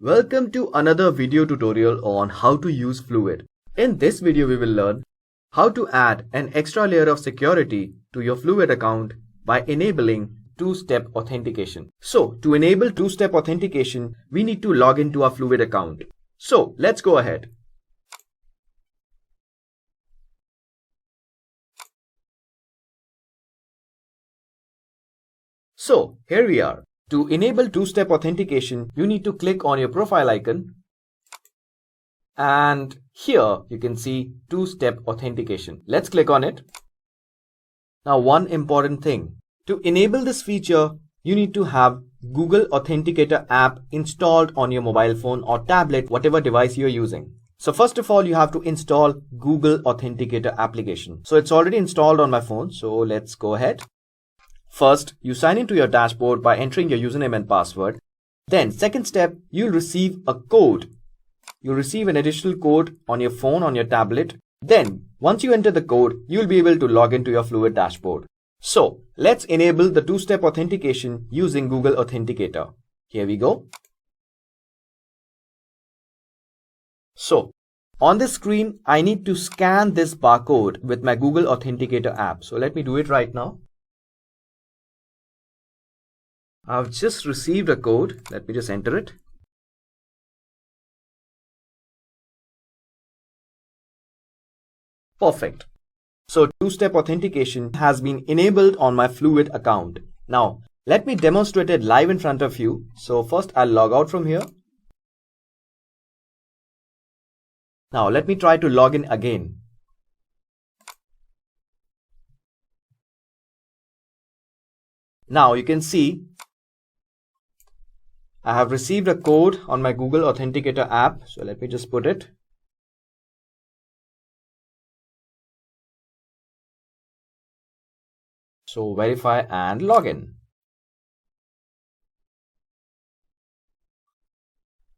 Welcome to another video tutorial on how to use Fluvid. In this video we will learn how to add an extra layer of security to your Fluvid account by enabling two-step authentication. So to enable two-step authentication, we need to log into our Fluvid account. So let's go ahead. So here we are. To enable two-step authentication, you need to click on your profile icon, and here you can see two-step authentication. Let's click on it. Now one important thing, to enable this feature, you need to have Google Authenticator app installed on your mobile phone or tablet, whatever device you're using. So first of all, you have to install Google Authenticator application. So it's already installed on my phone, so let's go ahead. First, you sign into your dashboard by entering your username and password. Then, second step, you'll receive a code. You'll receive an additional code on your phone, on your tablet. Then, once you enter the code, you'll be able to log into your Fluvid dashboard. So, let's enable the two-step authentication using Google Authenticator. Here we go. So, on this screen, I need to scan this barcode with my Google Authenticator app. So, let me do it right now. I've just received a code. Let me just enter it. Perfect. So two-step authentication has been enabled on my Fluvid account. Now, let me demonstrate it live in front of you. So first I'll log out from here. Now let me try to log in again. Now you can see I have received a code on my Google Authenticator app. So let me just put it. So verify and login.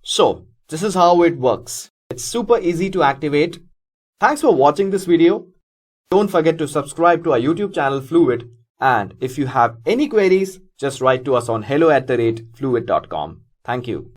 So this is how it works. It's super easy to activate. Thanks for watching this video. Don't forget to subscribe to our YouTube channel Fluvid. And if you have any queries, just write to us on hello@fluvid.com. Thank you.